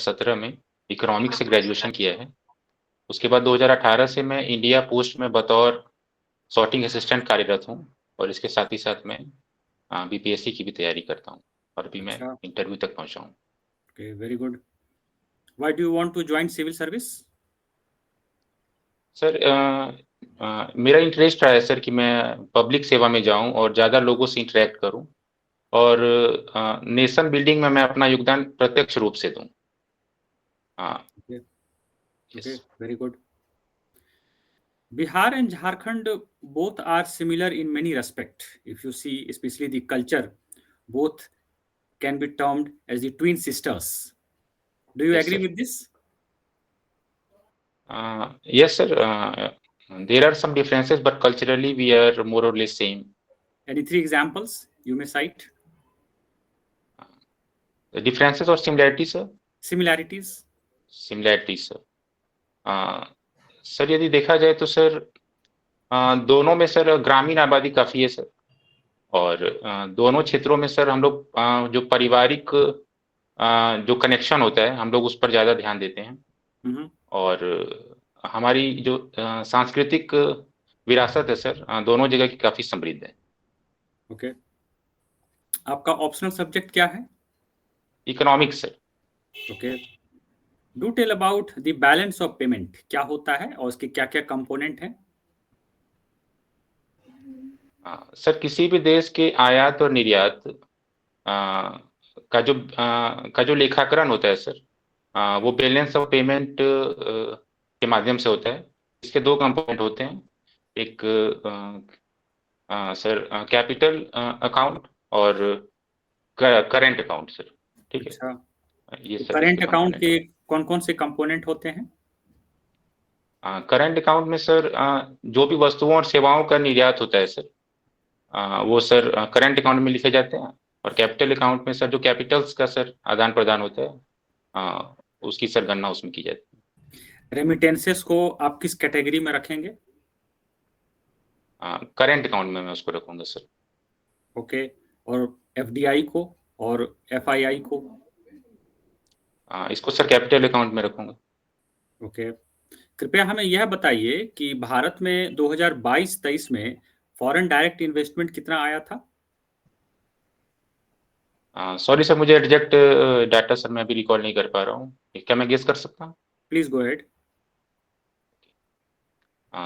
2017 में इकोनॉमिक्स से ग्रेजुएशन किया है। उसके बाद 2018 से मैं इंडिया पोस्ट में बतौर सॉर्टिंग असिस्टेंट कार्यरत हूँ और इसके साथ ही साथ मैं बीपीएससी की भी तैयारी करता हूँ और अभी मैं अच्छा, इंटरव्यू तक पहुँचा हूँ। Okay, very good. Why do you want to join civil service? Sir मेरा इंटरेस्ट रहा है सर कि मैं पब्लिक सेवा में जाऊं और ज़्यादा लोगों से इंटरेक्ट करूं और नेशन बिल्डिंग में मैं अपना योगदान प्रत्यक्ष रूप से दूं। Okay, yes. Okay, very good. Bihar and Jharkhand both are similar in many respects. If you see, especially the culture, both can be termed as the twin sisters. Do you yes agree sir. with this? Yes sir, there are some differences but culturally we are more or less same. Any three examples you may cite? Differences और similarity sir. Similarities? Similarity sir, sir यदि देखा जाए तो sir दोनों में sir ग्रामीण आबादी काफ़ी है सर और दोनों क्षेत्रों में सर हम लोग जो पारिवारिक जो कनेक्शन होता है हम लोग उस पर ज़्यादा ध्यान देते हैं Mhm. और हमारी जो सांस्कृतिक विरासत है सर दोनों जगह की काफ़ी समृद्ध है। Okay. आपका ऑप्शनल सब्जेक्ट क्या है? Economics sir. Okay. Do tell about the balance of payment. क्या होता है और उसके क्या-क्या कंपोनेंट हैं? सर किसी भी देश के आयात और निर्यात का जो लेखाकरण होता है सर वो बैलेंस ऑफ पेमेंट के माध्यम से होता है। इसके दो कंपोनेंट होते हैं, एक सर कैपिटल अकाउंट और करंट अकाउंट सर। ठीक है, अच्छा, ये तो सर इसके करेंट अकाउंट कंपोनेंट के होते कौन-कौन से कंपोनेंट होते हैं? हैं। करंट अकाउंट में सर जो भी वस्तुओं और सेवाओं का निर्यात होता है सर वो सर करंट अकाउंट में लिखे जाते हैं और कैपिटल अकाउंट में सर जो कैपिटल्स का सर आदान प्रदान होता है उसकी सर गणना उसमें की जाती रेमिटेंसेस को आप किस कैटेगरी में रखेंगे? है। करंट अकाउंट में मैं उसको रखूंगा सर। ओके, और एफडीआई को और एफआईआई को? इसको सर कैपिटल अकाउंट में रखूंगा। ओके, कृपया हमें यह बताइए कि भारत में 2022-23 में फॉरेन डायरेक्ट इन्वेस्टमेंट कितना आया था? सॉरी सर, मुझे एग्जैक्ट डाटा सर मैं अभी रिकॉल नहीं कर पा रहा हूँ, क्या मैं गेस कर सकता हूँ? Please go ahead.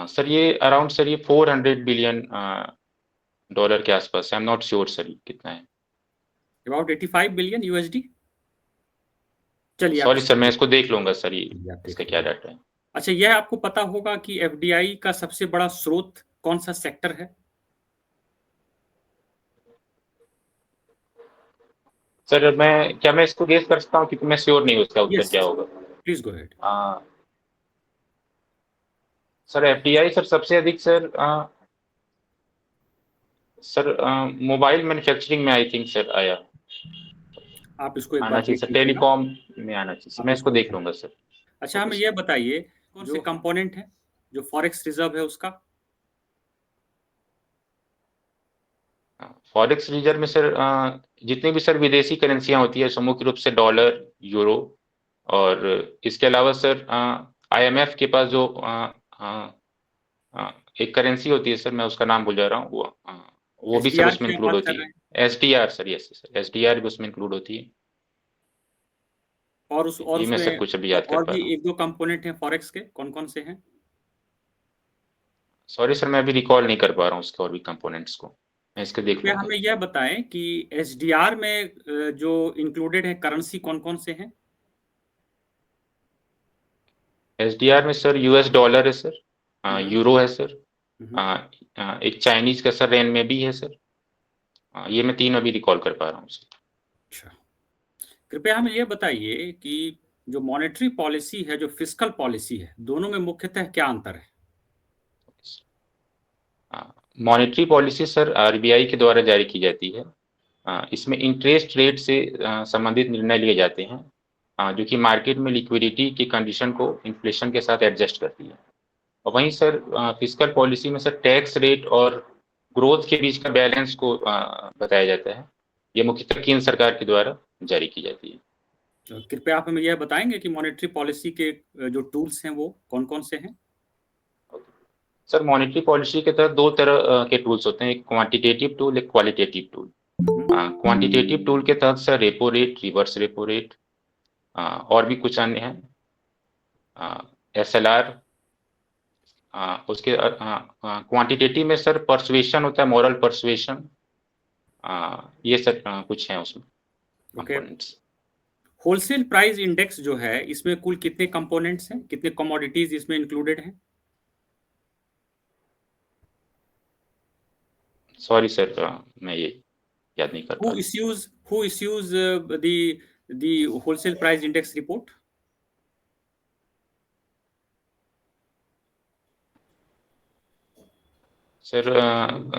सर ये अराउंड सर ये 400 बिलियन डॉलर के आसपास, I am not sure sir ये कितना है। About 85 billion USD. चलिए आप सॉरी सर, मैं इसको देख लूंगा सर, ये चलिए, आप देख इसका क्या लीजिए। डाटा है। अच्छा, यह आपको पता होगा कि एफडीआई का सबसे बड़ा स्रोत कौन सा सेक्टर है? सर मैं इसको गेस कर सकता हूँ क्योंकि मैं श्योर नहीं हूँ इसका उत्तर यस, क्या होगा। Please go ahead. Sir FDI sir सबसे अधिक सर सर मोबाइल मैन्युफैक्चरिंग में आई थिंक सर आया आप इसको एक आना बार चाहिए देख सर, लीजिएगा। टेलीकॉम में आना चाहिए, आप मैं इसको इसको देख लूंगा सर। अच्छा, ओके हमें सर। यह बताइए कौन से कंपोनेंट है जो फॉरेक्स रिजर्व है उसका? फॉरेक्स रिजर्व में सर जितनी भी सर विदेशी करेंसियां होती है, मुख्य रूप से डॉलर, यूरो और इसके अलावा सर आईएमएफ के पास जो एक करेंसी होती है सर, मैं उसका नाम भूल जा रहा हूँ, वो भी सर एसडीआर उसमें की आप इंक्लूड बात होती कर रहे है। हैं? SDR sir, yes sir, SDR भी उसमें इंक्लूड होती है। और ये मैं सर उसमें कुछ अभी याद कर और पा भी रहा हूँ। एक दो कंपोनेंट हैं फॉरेक्स के, कौन कौन से हैं? सॉरी सर, मैं अभी रिकॉल नहीं कर पा रहा हूँ उसके और भी कंपोनेंट्स को, मैं इसके देख कृपया लूंगा। हमें यह बताएं कि एसडीआर में जो इंक्लूडेड है करेंसी कौन कौन से हैं? एसडीआर में सर यूएस डॉलर है सर, यूरो है सर, हम्म, एक चाइनीज का सर रेन में भी है सर। ये मैं तीन अभी रिकॉल कर पा रहा हूँ सर। अच्छा, कृपया हमें यह बताइए कि जो मॉनेटरी पॉलिसी है, जो फिस्कल पॉलिसी है, दोनों में मुख्यतः क्या अंतर है? मॉनेटरी पॉलिसी सर आरबीआई के द्वारा जारी की जाती है। इसमें इंटरेस्ट रेट से संबंधित निर्णय लिए जाते हैं जो कि मार्केट में लिक्विडिटी की कंडीशन को इन्फ्लेशन के साथ एडजस्ट करती है। और वहीं सर फिस्कल पॉलिसी में सर टैक्स रेट और ग्रोथ के बीच का बैलेंस को बताया जाता है। ये मुख्यतः केंद्र सरकार के द्वारा जारी की जाती है। तो कृपया आप हमें यह बताएंगे कि मॉनेटरी पॉलिसी के जो टूल्स हैं वो कौन कौन से हैं? सर मॉनेटरी पॉलिसी के तहत दो तरह के टूल्स होते हैं, एक क्वांटिटेटिव टूल, एक क्वालिटेटिव टूल। क्वांटिटेटिव टूल के तहत sir repo rate, reverse repo rate, और भी कुछ अन्य हैं, SLR। उसके क्वांटिटेटिव में सर परसुएशन होता है, मॉरल परसुएशन, ये सर कुछ है उसमें कंपोनेंट्स। होलसेल प्राइस इंडेक्स जो है इसमें कुल कितने कंपोनेंट्स हैं, कितने कमोडिटीज इसमें इंक्लूडेड हैं? सॉरी सर, मैं ये याद नहीं कर पा रहा हूँ। Who issues the wholesale price index report? Sir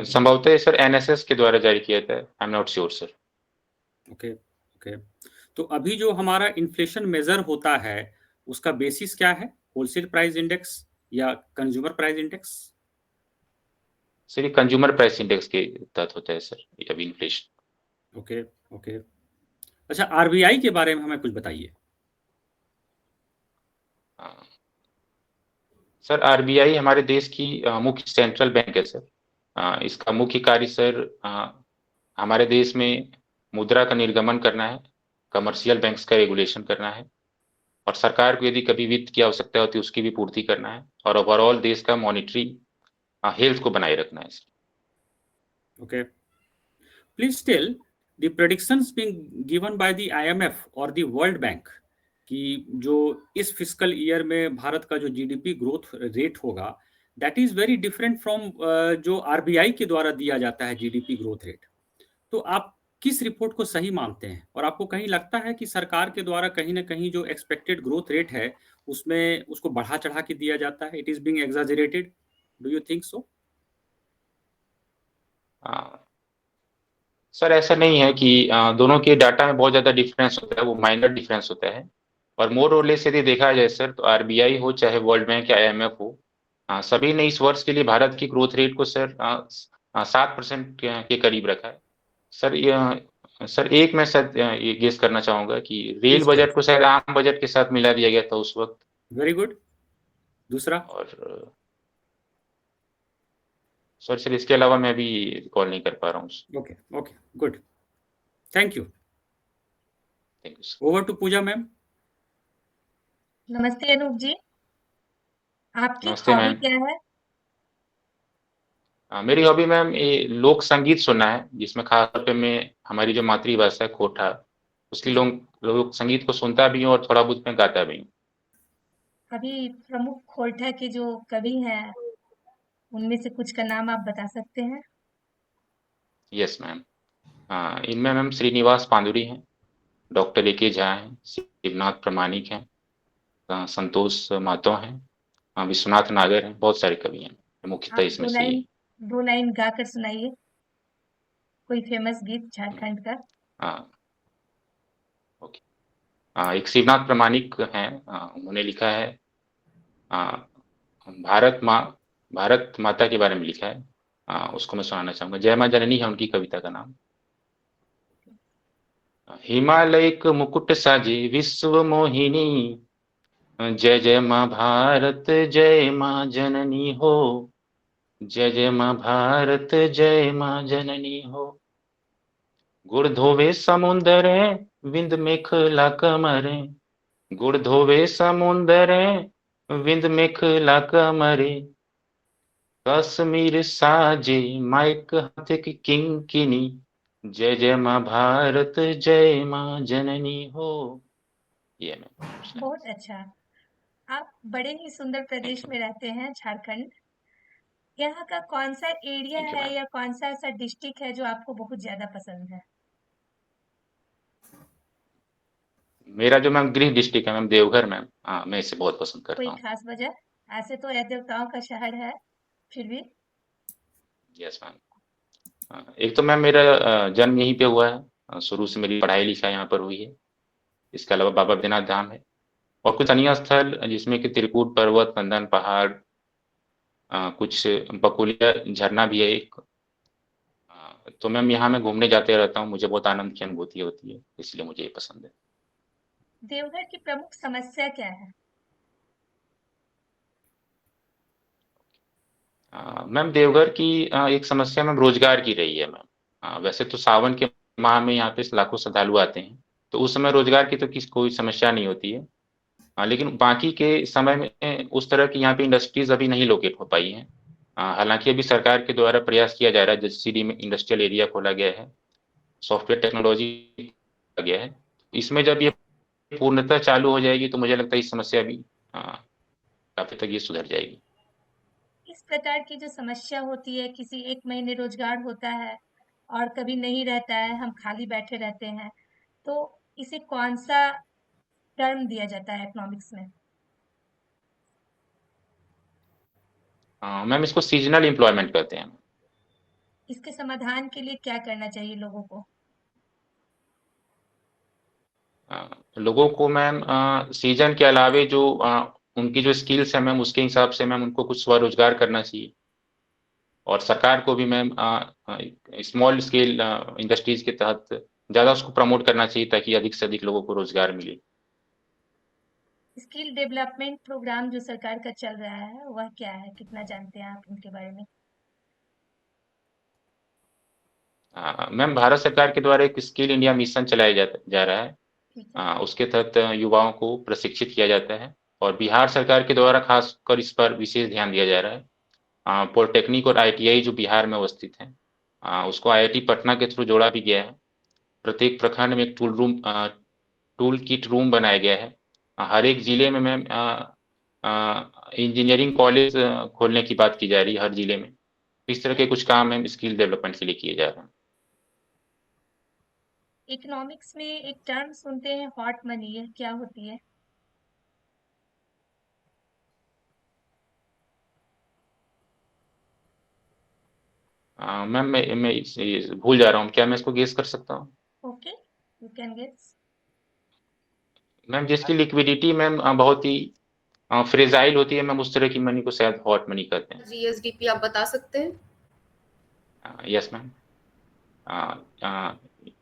संभवतः सर NSS के द्वारा जारी किया था, I am not sure sir. Okay okay. तो अभी जो हमारा इन्फ्लेशन मेजर होता है उसका बेसिस क्या है, होलसेल प्राइस इंडेक्स या कंज्यूमर प्राइस इंडेक्स? सर ये कंज्यूमर प्राइस इंडेक्स के तहत होता है सर, अभी इन्फ्लेशन। Okay okay. अच्छा, आरबीआई के बारे में हमें कुछ बताइए। सर आरबीआई हमारे देश की मुख्य सेंट्रल बैंक है सर। इसका मुख्य कार्य सर हमारे देश में मुद्रा का निर्गमन करना है, कमर्शियल बैंक्स का रेगुलेशन करना है, और सरकार को यदि कभी वित्त की आवश्यकता होती है उसकी भी पूर्ति करना है, और ओवरऑल देश का मॉनिटरी हेल्थ को बनाए रखना है sir. Okay, please tell the predictions being given by the IMF और द वर्ल्ड बैंक कि जो इस फिस्कल ईयर में भारत का जो जीडीपी ग्रोथ रेट होगा that is very different from जो आरबीआई के द्वारा दिया जाता है जीडीपी ग्रोथ रेट। तो आप किस रिपोर्ट को सही मानते हैं, और आपको कहीं लगता है कि सरकार के द्वारा कहीं ना कहीं जो एक्सपेक्टेड ग्रोथ रेट है उसमें उसको बढ़ा चढ़ा के दिया जाता है, it is being exaggerated? Do you think so? Sir ऐसा नहीं है कि दोनों के डाटा में बहुत ज़्यादा डिफरेंस होता है, वो माइनर डिफरेंस होता है। और मोर और लेस यदि देखा जाए सर, तो आरबीआई हो चाहे वर्ल्ड बैंक या आईएमएफ हो, सभी ने इस वर्ष के लिए भारत की ग्रोथ रेट को सर 7% के करीब रखा है। सर एक मैं शायद ये गेस करना चाहूंगा कि रेल प्लीज टेल। बजट को शायद आम बजट के साथ मिला दिया गया था उस वक्त। Very good. दूसरा? और सर इसके अलावा मैं भी रिकॉल नहीं कर पा रहा हूँ। Okay okay, good, thank you. Thank you sir. Over to Pooja ma'am. नमस्ते अनूप जी, आपकी नमस्ते हॉबी मैम। क्या है? मेरी हॉबी मैम ये लोक संगीत सुनना है, जिसमें खासतौर पे मैं हमारी जो मातृभाषा है खोटा, उसकी लोक संगीत को सुनता भी हूँ और थोड़ा बहुत मैं गाता भी हूँ। अभी प्रमुख खोरठा के जो कवि हैं उनमें से कुछ का नाम आप बता सकते हैं? Yes ma'am. इनमें मैम श्रीनिवास पांडुरी हैं, डॉक्टर ए.के. झा हैं, शिवनाथ प्रमाणिक हैं, संतोष मातो हैं, विश्वनाथ नागर हैं, बहुत सारे कवि हैं, मुख्यतः आप इसमें से ये। दो लाइन गा कर सुनाइए, कोई फेमस गीत झारखंड का। हाँ, ओके। एक शिवनाथ प्रमाणिक हैं, उन्होंने लिखा है, भारत माँ, भारत माता के बारे में लिखा है, उसको मैं सुनाना चाहूंगा। जय माँ जननी है उनकी कविता का नाम। हिमालय मुकुट साजे विश्व मोहिनी, जय जय माँ भारत, जय माँ जननी हो, जय जय माँ भारत, जय माँ जननी हो। गुड़ धोवे समुंदर विंद मेखला कमरे, गुड़ धोवे समुंदर विंद मेखला कमरे, कश्मीर साजे माइक हाथ की किंकिनी, जय जय माँ भारत, जय माँ जननी हो। ये मैं बहुत अच्छा। आप बड़े ही सुंदर थैंक प्रदेश यू। में रहते हैं, झारखंड। यहाँ का कौन सा एरिया थैंक यू है मैम। या कौन सा ऐसा डिस्ट्रिक्ट है जो आपको बहुत ज्यादा पसंद है? मेरा जो मैम गृह डिस्ट्रिक्ट है मैम देवघर मैम, मैं इसे बहुत पसंद कोई करता हूँ। खास वजह? ऐसे तो यह देवताओं का शहर है, फिर भी। Yes ma'am. एक तो मैम मेरा जन्म यहीं पे हुआ है, शुरू से मेरी पढ़ाई लिखाई यहाँ पर हुई है। इसके अलावा बाबा बैद्यनाथ धाम है, और कुछ अन्य स्थल जिसमें कि त्रिकूट पर्वत, नंदन पहाड़, कुछ बकुलिया झरना भी है एक। तो मैम यहाँ मैं घूमने जाते रहता हूँ, मुझे बहुत आनंद की अनुभूति होती है, इसलिए मुझे ये पसंद है। देवघर की प्रमुख समस्या क्या है? मैम देवघर की एक समस्या मैम रोजगार की रही है मैम। वैसे तो सावन के माह में यहाँ पे लाखों श्रद्धालु आते हैं, तो उस समय रोजगार की तो कोई समस्या नहीं होती है। लेकिन बाकी के समय में उस तरह की यहाँ पे इंडस्ट्रीज अभी नहीं लोकेट हो पाई हैं। हालांकि अभी सरकार के द्वारा प्रयास किया जा रहा है, जैसे सीडी में इंडस्ट्रियल एरिया खोला गया है, सॉफ्टवेयर टेक्नोलॉजी गया है। इसमें जब ये पूर्णतः चालू हो जाएगी तो मुझे लगता है इस समस्या भी काफी तक ये सुधर जाएगी। इस प्रकार की जो समस्या होती है, किसी एक महीने रोजगार होता है और कभी नहीं रहता है, हम खाली बैठे रहते हैं, तो इसे कौन सा टर्म दिया जाता है इकोनॉमिक्स में? मैम इसको सीजनल एम्प्लॉयमेंट कहते हैं। इसके समाधान के लिए क्या करना चाहिए लोगों को? लोगों को मैम सीजन के अलावे जो उनकी जो स्किल्स है मैम, उसके हिसाब से मैम उनको कुछ स्वरोजगार करना चाहिए। और सरकार को भी मैम स्मॉल स्केल इंडस्ट्रीज के तहत ज़्यादा उसको प्रमोट करना चाहिए, ताकि अधिक से अधिक लोगों को रोजगार मिले। स्किल डेवलपमेंट प्रोग्राम जो सरकार का चल रहा है, वह क्या है? कितना जानते हैं आप उनके बारे में? मैम भारत सरकार के द्वारा एक स्किल इंडिया मिशन चलाया जा रहा है। ठीक है। उसके तहत युवाओं को प्रशिक्षित किया जाता है, और बिहार सरकार के द्वारा खासकर इस पर विशेष ध्यान दिया जा रहा है। पॉलिटेक्निक और आईटीआई जो बिहार में अवस्थित है, उसको आईआईटी पटना के थ्रू जोड़ा भी गया है। प्रत्येक प्रखंड में एक टूल किट रूम बनाया गया है। हर एक जिले में मैम इंजीनियरिंग कॉलेज खोलने की बात की जा रही है हर जिले में। इस तरह के कुछ काम मैम स्किल डेवलपमेंट के लिए किए जा रहे हैं। इकोनॉमिक्स में एक टर्म सुनते हैं, हॉट मनी, यह क्या होती है? मैम मैं भूल जा रहा हूँ, क्या मैं इसको गेस कर सकता हूँ? Okay, you can guess. Ma'am जिसकी लिक्विडिटी मैम बहुत ही फ्रेजाइल होती है मैम, उस तरह की मनी को शायद हॉट मनी कहते हैं। जीएसडीपी आप बता सकते हैं? Yes ma'am.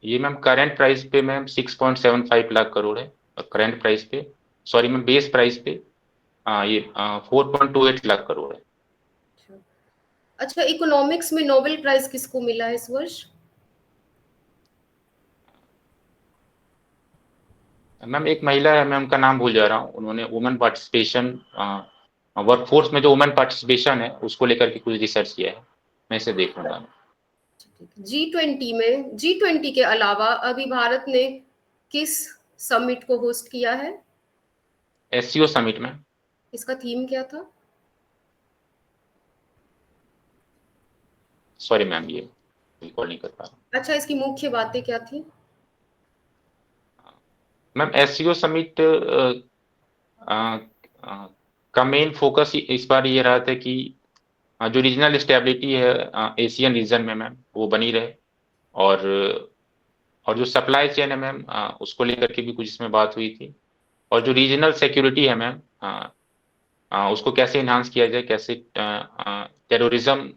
ये मैम करंट प्राइस पे मैम 6.75 लाख करोड़ है। करंट प्राइस पे, सॉरी मैम बेस प्राइस पे ये 4.28 लाख करोड़ है। अच्छा, इकोनॉमिक्स में नोबेल प्राइज किसको मिला है इस वर्ष? मैम एक महिला है, मैं उनका नाम भूल जा रहा हूँ। उन्होंने वुमेन पार्टिसिपेशन, वर्कफोर्स में जो वुमेन पार्टिसिपेशन है उसको लेकर के कुछ रिसर्च किया है। मैं इसे देख लूंगा। जी20 के अलावा अभी भारत ने किस समिट को होस्ट किया है? एससीओ समिट में। इसका थीम क्या था? सॉरी मैम, ये रिकॉल नहीं कर पा रहा। अच्छा, इसकी मुख्य बातें क्या थी? मैम एससीओ समिट का मेन फोकस इस बार ये रहा था कि जो रीजनल स्टेबिलिटी है एशियन रीजन में मैम, वो बनी रहे। और जो सप्लाई चेन है मैम, उसको लेकर के भी कुछ इसमें बात हुई थी। और जो रीजनल सिक्योरिटी है मैम, उसको कैसे इन्हांस किया जाए, कैसे टेररिज्म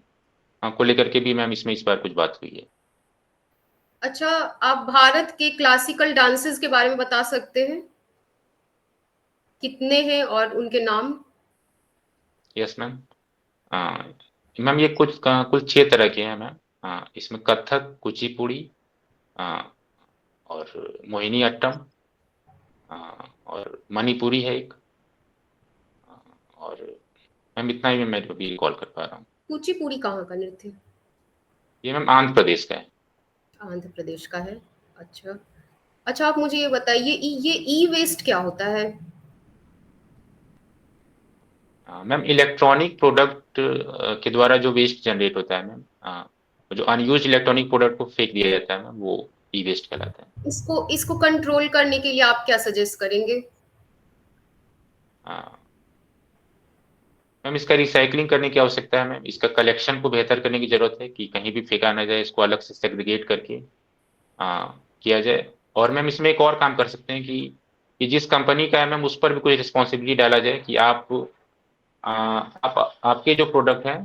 को लेकर के भी मैम इसमें इस बार कुछ बात हुई है। अच्छा, आप भारत के क्लासिकल डांसेस के बारे में बता सकते हैं? कितने हैं और उनके नाम? Yes ma'am. मैम ये कुल 6 तरह के हैं मैम। इसमें कथक, कुचिपुड़ी, और मोहिनी अट्टम, और मणिपुरी है एक, और मैम इतना ही मैं अभी रिकॉल कर पा रहा हूँ। कुचिपुड़ी कहाँ का नृत्य? ये मैम आंध्र प्रदेश का है। आंध्र प्रदेश का है। अच्छा अच्छा, आप मुझे ये बताइए, ये ई वेस्ट क्या होता है? मैम इलेक्ट्रॉनिक प्रोडक्ट के द्वारा जो वेस्ट जनरेट होता है मैम, जो अनयूज इलेक्ट्रॉनिक प्रोडक्ट को फेंक दिया जाता है मैम, वो ई वेस्ट कहलाता है। इसको कंट्रोल करने के लिए आप क्या सजेस्ट करेंगे? मैम इसका रिसाइकलिंग करने की आवश्यकता है मैम। इसका कलेक्शन को बेहतर करने की जरूरत है, कि कहीं भी फेंका ना जाए, इसको अलग से सेग्रीगेट करके किया जाए। और मैम इसमें एक और काम कर सकते हैं कि जिस कंपनी का है मैम, उस पर भी कोई रिस्पॉन्सिबिलिटी डाला जाए कि आपके जो प्रोडक्ट है,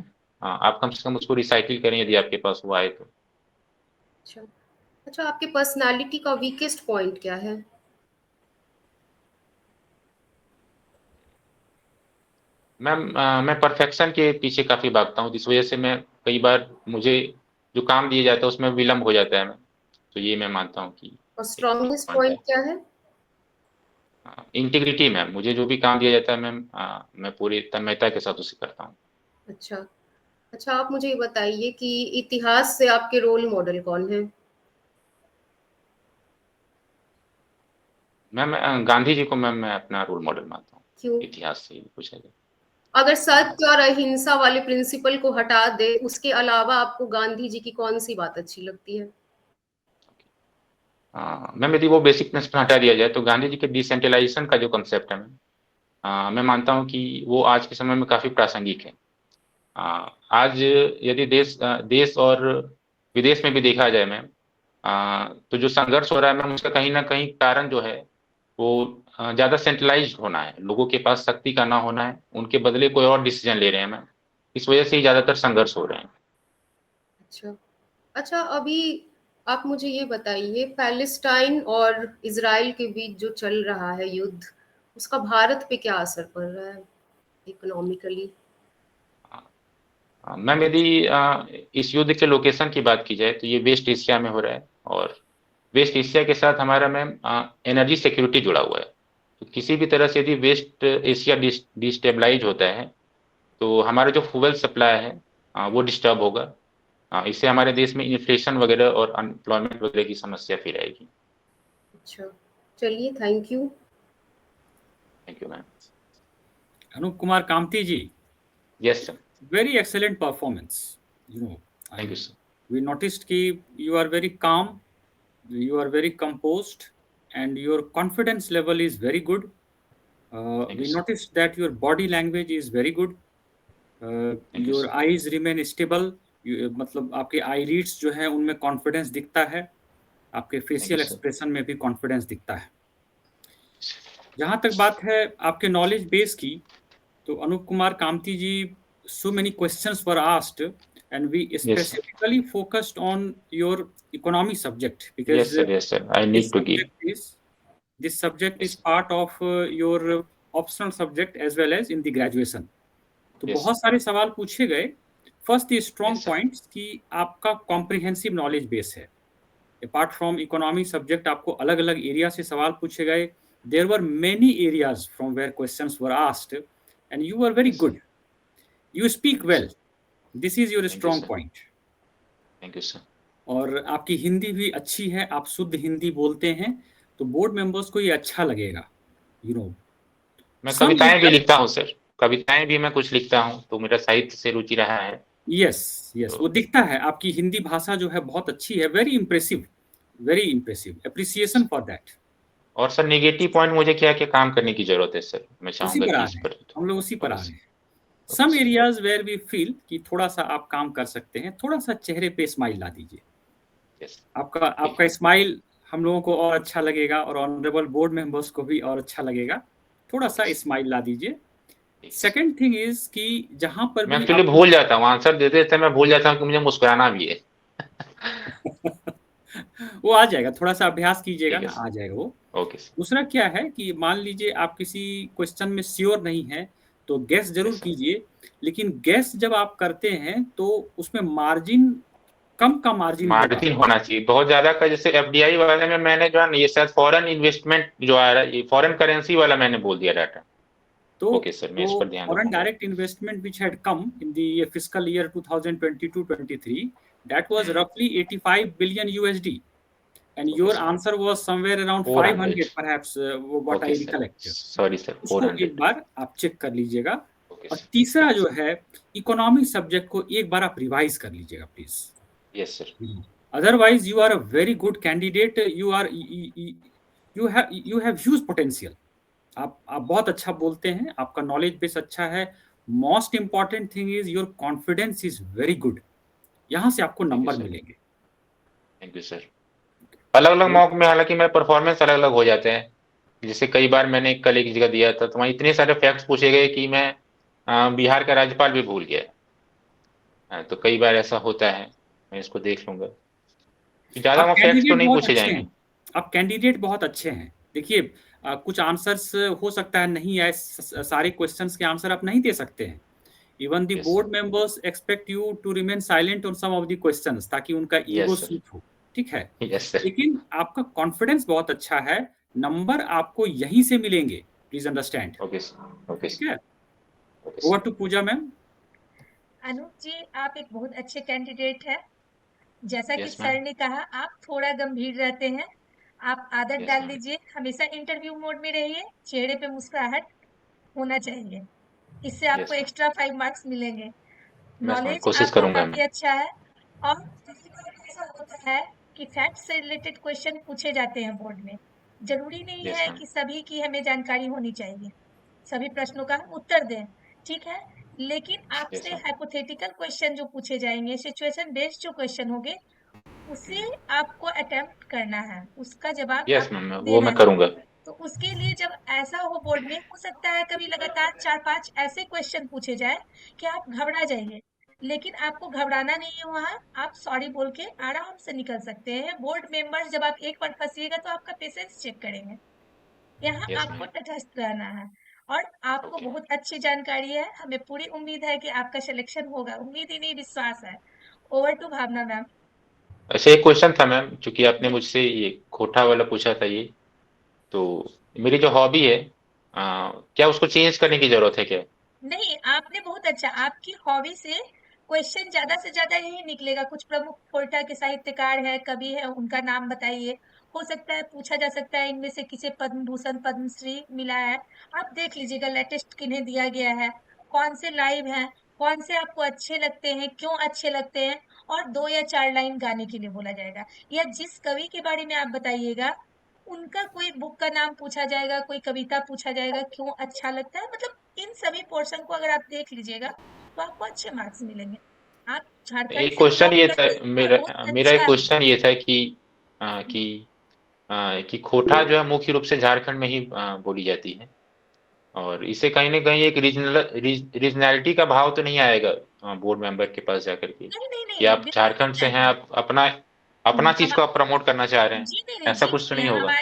आप कम से कम उसको रिसाइकिल करें यदि आपके पास वो आए तो। अच्छा अच्छा, आपके पर्सनालिटी का वीकेस्ट पॉइंट क्या है? मैं परफेक्शन के पीछे काफ़ी भागता हूँ, जिस वजह से मैं कई बार मुझे जो काम दिया जाता है उसमें विलम्ब हो जाता है मैम। तो ये मैं मानता हूँ कि और एक स्ट्रॉन्गेस्ट पॉइंट पॉइंट है। क्या है? इंटीग्रिटी मैम, मुझे जो भी काम दिया जाता है मैम, मैं पूरी तन्मयता के साथ उसे करता हूँ। अच्छा। अच्छा, आप मुझे ये बताइए कि इतिहास से आपके रोल मॉडल कौन है? मैम गांधी जी को मैम मैं अपना रोल मॉडल मानता हूँ, क्यों? इतिहास से पूछा जाए। अगर सत्य और अहिंसा वाले प्रिंसिपल को हटा दे, उसके अलावा आपको गांधी जी की कौन सी बात अच्छी लगती है? मैम यदि वो बेसिक प्रिंसिपल हटा दिया जाए तो गांधी जी के डिसेंट्रलाइजेशन का जो कंसेप्ट है मैम, मैं मानता हूँ कि वो आज के समय में काफ़ी प्रासंगिक है। आज यदि देश और विदेश में भी देखा जाए मैम, तो जो संघर्ष हो रहा है मैम, उसका कहीं ना कहीं कारण जो है वो ज़्यादा सेंट्रलाइज्ड होना है, लोगों के पास शक्ति का ना होना है, उनके बदले कोई और डिसीजन ले रहे हैं मैम, इस वजह से ही ज़्यादातर संघर्ष हो रहे हैं। अच्छा। अच्छा, अभी आप मुझे ये बताइए, पैलेस्टाइन और इजराइल के बीच जो चल रहा है युद्ध, उसका भारत पे क्या असर पड़ रहा है इकोनॉमिकली? मैम यदि इस युद्ध के लोकेशन की बात की जाए तो ये वेस्ट एशिया में हो रहा है, और वेस्ट एशिया के साथ हमारा मैम एनर्जी सिक्योरिटी जुड़ा हुआ है। तो किसी भी तरह से यदि वेस्ट एशिया डिस्टेबलाइज होता है तो हमारा जो फ्यूल सप्लाई है वो डिस्टर्ब होगा। इससे हमारे देश में इन्फ्लेशन वगैरह और अनएम्प्लॉयमेंट वगैरह की समस्या फिर आएगी। अच्छा, चलिए, thank you. Thank you ma'am. Anoop Kumar Kamati ji, yes sir. very excellent performance. Thank you sir. We noticed कि you are very calm, you are very composed, and your confidence level is very good. We noticed that your body language is very good. Your eyes remain stable. मतलब आपके eyelids जो है उनमें confidence दिखता है, आपके facial expression में भी confidence दिखता है। जहाँ तक बात है आपके knowledge base की, तो अनूप कुमार कामती जी, so many questions were asked, and we specifically focused on your economy subject because yes sir, I need to give. This subject is part of your optional subject as well as in the graduation. तो बहुत सारे सवाल पूछे गए। First strong points कि आपका comprehensive knowledge base है। Apart from economy subject आपको अलग अलग एरिया से सवाल पूछे गए। There were many areas from where questions were asked and you are very good, you speak well, this is your strong point. Thank you sir. और आपकी हिंदी भी अच्छी है, आप शुद्ध हिंदी बोलते हैं, तो बोर्ड मेंबर्स को ये अच्छा लगेगा। मैं कविताएं भी लिखता हूँ सर, कविताएं भी मैं कुछ लिखता हूँ, तो मेरा साहित्य से रुचि रहा है। यस, वो दिखता है। आपकी हिंदी भाषा जो है बहुत अच्छी है, very impressive, appreciation for that. और सर नेगेटिव पॉइंट मुझे क्या क्या काम करने की जरूरत है सर, मैं चाहूंगा कि इस पर हम लोग उसी पर आ रहे हैं। Some areas where we feel कि थोड़ा सा आप काम कर सकते हैं, थोड़ा सा चेहरे पे स्माइल ला दीजिए। आपका स्माइल हम लोगों को और अच्छा लगेगा और ऑनरेबल बोर्ड मेंबर्स को भी और अच्छा लगेगा। थोड़ा सा स्माइल ला दीजिए। सेकंड थिंग इज कि जहां पर मैं एक्चुअली भूल जाता हूँ आंसर देते थे, मैं भूल जाता हूँ कि मुझे मुस्कुराना भी है। वो आ जाएगा, थोड़ा सा अभ्यास कीजिएगा ना, आ जाएगा वो। ओके। दूसरा क्या है कि मान लीजिए आप किसी क्वेश्चन में श्योर नहीं है तो गैस जरूर कीजिए, लेकिन गैस जब आप करते हैं तो उसमें मार्जिन कम का मार्जिन होना चाहिए, बहुत ज्यादा का। जैसे एफडीआई वाले में मैंने जो है ये शायद फॉरेन इन्वेस्टमेंट जो आ रहा है, ये फॉरेन करेंसी वाला मैंने बोल दिया डाटा। तो ओके सर, मैं इस पर ध्यान फॉरेन रखूंगा। Direct investment which had come in the fiscal year 2022-23 that was रफली 85 billion USD and your answer was somewhere around 500 perhaps, what I recollect. Sorry sir, 400. उसको एक बार आप चेक कर लीजिएगा। और तीसरा जो है इकोनॉमिक सब्जेक्ट को एक बार आप रिवाइज कर लीजिएगा please. Yes sir. Otherwise you are a very good candidate, you have huge potential. आप बहुत अच्छा बोलते हैं, आपका नॉलेज बेस अच्छा है। Most important thing is your confidence is very good. यहाँ से आपको नंबर मिलेंगे। Thank you sir. अलग अलग मॉक में हालांकि मेरे परफॉर्मेंस अलग अलग हो जाते हैं। जैसे कई बार मैंने कल एक जगह दिया था तो वहाँ इतने सारे फैक्ट्स पूछे गए कि मैं बिहार का राज्यपाल भी भूल गया। तो कई बार ऐसा होता है, मैं इसको देख लूंगा। ज्यादा वहाँ फैक्ट्स तो नहीं पूछे जाएंगे। आप कैंडिडेट बहुत अच्छे हैं, देखिए कुछ आंसर्स हो सकता है नहीं आए, सारे क्वेश्चंस के आंसर आप नहीं दे सकते हैं। Even the Yes, board sir. Members expect you to remain silent on some of the questions, ताकि उनका ईगो Yes, sir. सूट हो, ठीक है। Yes, sir. लेकिन आपका कॉन्फिडेंस बहुत अच्छा है, नंबर आपको यहीं से मिलेंगे, please understand, Okay, sir. Okay, ठीक sir. है। Okay, over sir. To Pooja ma'am. Anoop ji, आप एक बहुत अच्छे कैंडिडेट हैं। जैसा कि Yes, सर ma'am. ने कहा, आप थोड़ा गंभीर रहते हैं। आप आदत Yes, डाल ma'am. लीजिए, हमेशा इंटरव्यू मोड में रहिए, चेहरे पे मुस्कुराहट होना चाहिए। इससे आपको Yes, ma'am. एक्स्ट्रा 5 मार्क्स मिलेंगे। Yes, ma'am. नॉलेज कोशिश आपका करूंगा काफी मैं। अच्छा है। और कभी कभी ऐसा होता है कि फैक्ट से रिलेटेड क्वेश्चन पूछे जाते हैं बोर्ड में। जरूरी नहीं Yes, है ma'am. कि सभी की हमें जानकारी होनी चाहिए, सभी प्रश्नों का हम उत्तर दें, ठीक है। लेकिन Yes, आपसे ma'am. हाइपोथेटिकल क्वेश्चन जो पूछे जाएंगे, सिचुएशन बेस्ड जो क्वेश्चन होंगे, उसे आपको अटेम्प्ट करना है, उसका जवाब Yes, आपको ma'am. वो देना मैं है। करूंगा। तो उसके लिए जब ऐसा हो बोर्ड में, हो सकता है कभी लगातार 4-5 ऐसे क्वेश्चन पूछे जाए कि आप घबरा जाइए, लेकिन आपको घबराना नहीं है। वहाँ आप सॉरी बोल के आराम से निकल सकते हैं। बोर्ड मेंबर्स जब आप एक बार फंसिएगा तो आपका पेशेंस चेक करेंगे। यहाँ Yes, आपको ma'am. तटस्थ रहना है और आपको Okay. बहुत अच्छी जानकारी है। हमें पूरी उम्मीद है कि आपका सिलेक्शन होगा, उम्मीद ही नहीं विश्वास है। Over to Bhavna ma'am. अच्छा, एक क्वेश्चन था मैम, चूंकि आपने जी। मुझसे ये खोटा वाला पूछा था ये, तो मेरी जो हॉबी है, क्या उसको चेंज करने की जरूरत है क्या? नहीं, आपने बहुत अच्छा, आपकी हॉबी से क्वेश्चन ज्यादा से ज्यादा यही निकलेगा। कुछ प्रमुख खोरठा के साहित्यकार है, कवि है, उनका नाम बताइए। हो सकता है पूछा जा सकता है इनमें से किसे पद्म भूषण पद्मश्री मिला है। आप देख लीजिएगा लेटेस्ट किन्हें दिया गया है, कौन से लाइव हैं, कौन से आपको अच्छे लगते हैं, क्यों अच्छे लगते हैं। और 2 या 4 लाइन गाने के लिए बोला जाएगा, या जिस कवि के बारे में आप बताइएगा उनका कोई बुक का नाम पूछा जाएगा, कोई कविता पूछा जाएगा, क्यों अच्छा लगता है। मतलब इन सभी पोर्शन को अगर आप देख लीजिएगा तो आपको अच्छे मार्क्स मिलेंगे। आप झारखंड एक से क्वेश्चन बिलोंग ये था करते हैं, मेरा बहुत मेरा एक अच्छा है। क्वेश्चन ये था कि कि खोटा जो है मुख्य रूप से झारखंड में ही बोली जाती है, और इसे कहीं ना कहीं एक रीजनैलिटी का भाव तो नहीं आएगा बोर्ड मेंबर के पास जाकर के, नहीं नहीं कि नहीं, आप बिल्कुल झारखंड नहीं से हैं, आएगा। आप अपना अपना चीज हम, को आप प्रमोट करना चाह रहे हैं, जी नहीं नहीं ऐसा जी, कुछ तो नहीं होगा?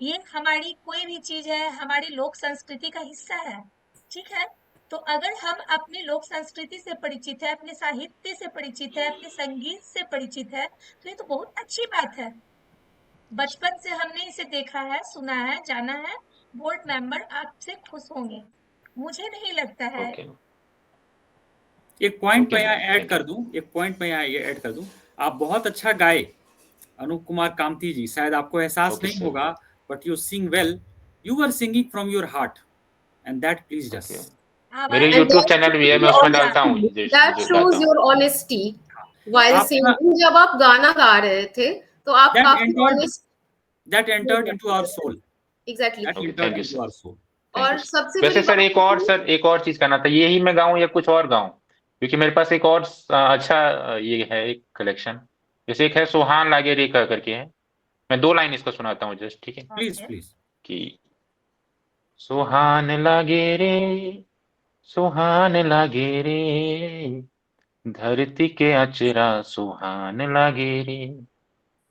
ये हमारी कोई भी चीज है, हमारी लोक संस्कृति का हिस्सा है, ठीक है। तो अगर हम अपनी लोक संस्कृति से परिचित है, अपने साहित्य से परिचित है, अपने संगीत से परिचित है, तो ये तो बहुत अच्छी बात है। बचपन से हमने इसे देखा है, सुना है, जाना है। बोर्ड मेंबर आपसे खुश होंगे, मुझे नहीं लगता है। ओके। एक पॉइंट ओके मैं यहाँ मैम, ऐड थैंक कर यू। दूं, एक पॉइंट मैं यहाँ ये ऐड कर दूं। आप बहुत अच्छा गाए अनूप कुमार कामती जी, शायद आपको एहसास ओके नहीं सर। होगा, but you sing well, you are singing from your heart, and that pleased us. Okay. मेरे आवाज And यूट्यूब that चैनल भी है, shows मैं your उसमें अच्छा, डालता हूँ honesty. जो That जो गाता shows हूँ। your honesty ये while आपका singing. जब आप गाना गा रहे थे तो आप that काफी entered ऑनेस्ट that बोल entered into रहे our थे। soul, exactly. that okay, entered thank you into sir. our soul। Thank you और सर। सबसे वैसे बड़ी सर बात सर एक और चीज करना था, यही मैं गाऊं या कुछ और गाऊं? क्योंकि मेरे पास एक और अच्छा ये है एक कलेक्शन, जैसे एक है सुहान लागे रे का करके है, मैं 2 लाइन इसका सुनाता हूँ जस्ट, ठीक है? Please okay. प्लीज। कि सुहान लागे रे, सुहान लागे रे, धरती के अचरा सुहान लागे रे,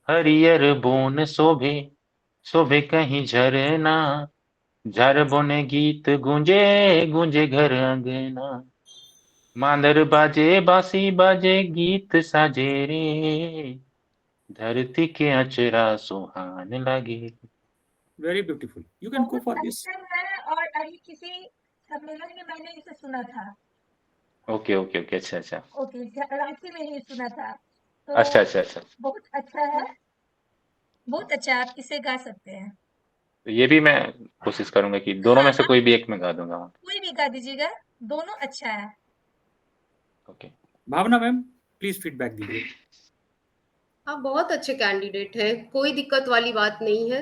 हरियर बोन शोभे, शोभे कहीं झरना, झर बोने गीत गूंजे, गूंजे घर अंगना, मांदर बाजे बांसी बाजे गीत साजे रे, धरती के अचरा सुहान लगे। Very beautiful, you can go बहुत फॉर दिस। अच्छा है, और अभी किसी सम्मेलन में मैंने इसे सुना था। ओके ओके ओके, अच्छा अच्छा। ओके, रांची में ही सुना था। तो अच्छा अच्छा अच्छा, बहुत अच्छा है, बहुत अच्छा है, आप इसे गा सकते हैं। तो ये भी मैं कोशिश करूंगा कि दोनों हाँ, में से आप कोई भी एक में गा दूंगा। कोई भी गा दीजिएगा, दोनों अच्छा है। Okay. Bhavna ma'am please feedback दीजिए। आप बहुत अच्छे कैंडिडेट हैं, कोई दिक्कत वाली बात नहीं है।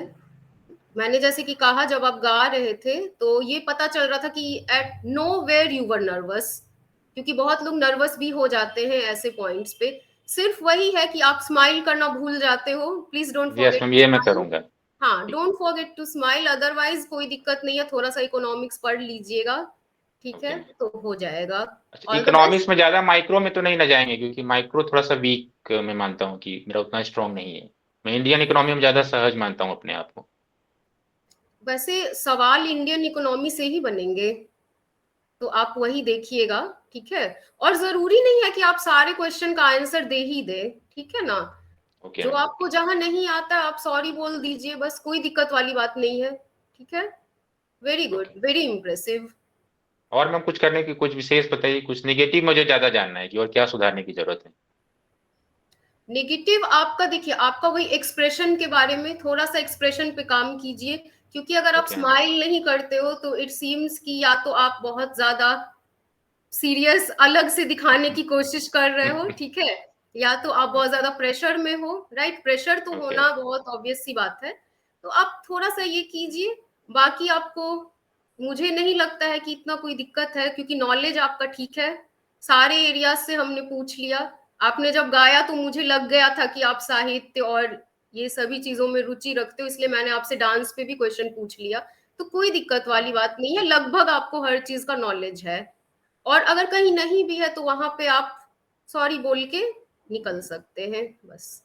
मैंने जैसे कि कहा, जब आप गा रहे थे तो ये पता चल रहा था कि at no where you were nervous, क्योंकि बहुत लोग नर्वस भी हो जाते हैं ऐसे पॉइंट्स पे। सिर्फ वही है कि आप स्माइल करना भूल जाते हो। Please don't yes forget ma'am, to ये मैं स्माइल। करूंगा। हाँ, ठीक। Don't forget to smile, otherwise कोई दिक्कत नहीं है। थोड़ा सा इकोनॉमिक्स पढ़ लीजिएगा, ठीक है, ओके। तो हो जाएगा। अच्छा, ऑल द इकोनॉमिक्स बेस्ट। में ज्यादा माइक्रो में तो नहीं ना जाएंगे? क्योंकि माइक्रो थोड़ा सा वीक मैं मानता हूँ कि मेरा उतना स्ट्रांग नहीं है। मैं इंडियन इकोनॉमी में ज्यादा सहज मानता हूँ अपने आप को। वैसे सवाल इंडियन इकोनॉमी से ही बनेंगे, तो आप वही देखिएगा, ठीक है। और जरूरी नहीं है कि आप सारे क्वेश्चन का आंसर दे ही दे, ठीक है ना। ओके जो मैम। आपको जहां नहीं आता आप सॉरी बोल दीजिए, बस, कोई दिक्कत वाली बात नहीं है, ठीक है। Very good, okay. Very impressive. और मैम कुछ करने की कुछ विशेष बताइए, कुछ नेगेटिव मुझे ज्यादा जानना है कि और क्या सुधारने की जरूरत है। नेगेटिव आपका देखिए, आपका वही एक्सप्रेशन के बारे में, थोड़ा सा एक्सप्रेशन पे काम कीजिए, क्योंकि अगर आप ओके मैम। स्माइल नहीं करते हो तो इट सीम्स कि या तो आप बहुत ज्यादा सीरियस अलग से दिखाने की कोशिश कर रहे हो, ठीक है, या तो आप बहुत ज्यादा प्रेशर में हो, राइट। प्रेशर तो ओके। होना बहुत ऑब्वियस सी बात है, तो आप थोड़ा सा ये कीजिए। बाकी आपको, मुझे नहीं लगता है कि इतना कोई दिक्कत है, क्योंकि नॉलेज आपका ठीक है, सारे एरियाज से हमने पूछ लिया। आपने जब गाया तो मुझे लग गया था कि आप साहित्य और ये सभी चीजों में रुचि रखते हो, इसलिए मैंने आपसे डांस पे भी क्वेश्चन पूछ लिया। तो कोई दिक्कत वाली बात नहीं है, लगभग आपको हर चीज का नॉलेज है। और अगर कहीं नहीं भी है तो वहां पे आप सॉरी बोल के निकल सकते हैं, बस।